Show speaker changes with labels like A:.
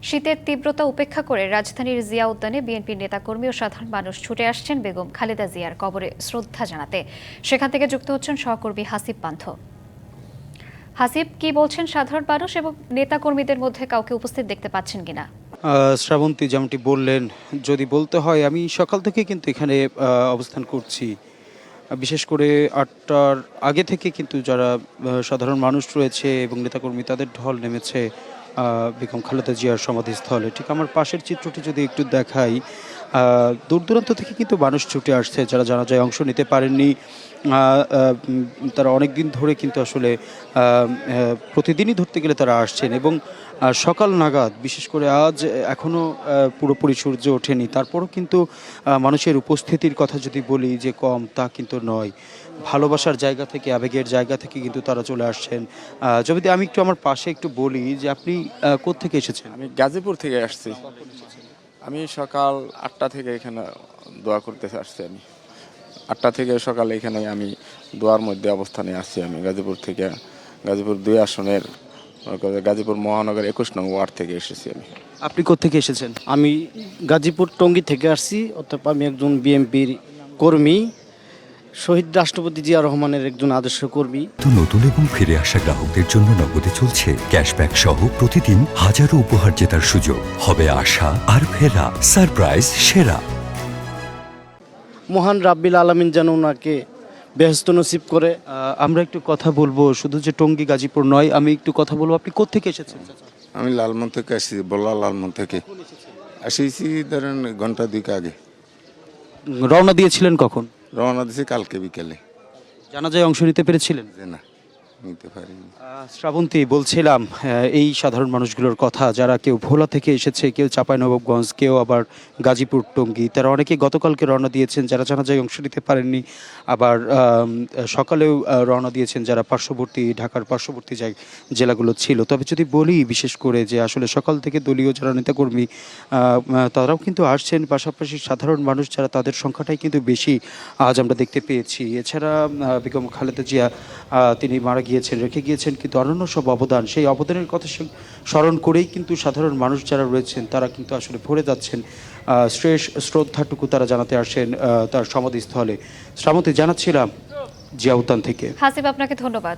A: শীতের তীব্রতা উপেক্ষা করে রাজধানীর জিয়া উদ্যানে বিএনপির নেতাকর্মী ও সাধারণ মানুষ ছুটে আসছেন বেগম খালেদা জিয়ার কবরে শ্রদ্ধা জানাতে। সেখান থেকে যুক্ত হচ্ছেন সহকর্মী হাসিব পান্থ। হাসিব, কি বলছেন সাধারণ মানুষ এবং নেতাকর্মীদের মধ্যে কাউকে উপস্থিত দেখতে পাচ্ছেন কিনা?
B: শ্রাবন্তী, যেমনটি বললেন, যদি বলতে হয় আমি সকাল থেকে কিন্তু এখানে অবস্থান করছি। বিশেষ করে ৮টার আগে থেকে কিন্তু যারা সাধারণ মানুষ রয়েছে এবং নেতাকর্মী তাদের ঢল নেমেছে বেগম খালেদা জিয়ার সমাধিস্থলে। ঠিক আমার পাশের চিত্রটি যদি একটু দেখাই, দূর দূরান্ত থেকে কিন্তু মানুষ ছুটে আসছে যারা জানাজায় অংশ নিতে পারেননি। তারা অনেক দিন ধরে কিন্তু আসলে প্রতিদিনই ধরতে গেলে তারা আসছেন এবং সকাল নাগাদ, বিশেষ করে আজ এখনও পুরোপুরি সূর্য ওঠেনি, তারপরও কিন্তু মানুষের উপস্থিতির কথা যদি বলি যে কম, তা কিন্তু নয়। ভালোবাসার জায়গা থেকে, আবেগের জায়গা থেকে কিন্তু তারা চলে আসছেন। যদি আমি একটু আমার পাশে একটু বলি যে আপনি কোত্থেকে এসেছেন?
C: আমি গাজীপুর থেকে আসছি। আমি সকাল ৮টা থেকে এখানে দোয়া করতে আসছি। আমি ৮টা থেকে সকালে এখানে আমি দোয়ার মধ্যে অবস্থানে আসছি। আমি গাজীপুর থেকে, গাজীপুর ২ আসনের গাজীপুর মহানগর ২১ নং ওয়ার্ড থেকে এসেছি।
B: আপনি কোত্থেকে এসেছেন?
D: আমি গাজীপুর টঙ্গী থেকে আসছি। অর্থাৎ আমি একজন বিএনপির কর্মী, শহীদ রাষ্ট্রপতি জিয়া রহমানের একজন আদর্শ কর্মী।
E: তো নতুন এবং ফিরে আসা গ্রাহকদের জন্য নগদে চলছে ক্যাশব্যাক সহ প্রতিদিন হাজারো উপহার জেতার সুযোগ। হবে আশা আর ফেরা, সারপ্রাইজ সেরা।
D: মহান রাব্বিল আলামিন যেন ওনাকে বেহেশত নসিব করে।
B: আমরা একটু কথা বলবো, শুধু যে টঙ্গী গাজীপুর নয়, আমি একটু কথা বলবো। আপনি কোত্থেকে এসেছেন?
F: আমি লালমন থেকে আসছি, বল্লা লালমন থেকে আসিছি ধরেন ঘন্টা ২ আগে।
B: রওনা দিয়েছিলেন কখন?
F: রওনা দিয়েছি কালকে বিকেলে।
B: জানাজায় অংশ নিতে পেরেছিলেন?
F: যে না, নিতে পারিনি।
B: শ্রাবন্তী, বলছিলাম এই সাধারণ মানুষগুলোর কথা, যারা কেউ ভোলা থেকে এসেছে, কেউ চাঁপাইনবাবগঞ্জ, কেউ আবার গাজীপুর টঙ্গী, তারা অনেকে গতকালকে রওনা দিয়েছেন যারা জানাজায় অংশ নিতে পারেননি। আবার সকালেও রওনা দিয়েছেন যারা পার্শ্ববর্তী, ঢাকার পার্শ্ববর্তী জেলাগুলো ছিল। তবে যদি বলি বিশেষ করে যে আসলে সকাল থেকে দলীয় যারা নেতাকর্মী তারাও কিন্তু আসছেন, পাশাপাশি সাধারণ মানুষ যারা, তাদের সংখ্যাটাই কিন্তু বেশি আজ আমরা দেখতে পেয়েছি। এছাড়া বেগম খালেদা জিয়া তিনি মারা গিয়েছেন, রেখে গিয়েছেন কিন্তু অনন্য সব অবদান। সেই অবদানের কথা স্মরণ করেই কিন্তু সাধারণ মানুষ যারা রয়েছেন তারা কিন্তু আসলে ভরে যাচ্ছেন, শেষ শ্রদ্ধাটুকু তারা জানাতে আসেন তার সমাধিস্থলে। শ্রাবন্তী, জানাচ্ছিলাম জিয়া উদ্যান থেকে।
A: হাসিব, আপনাকে ধন্যবাদ।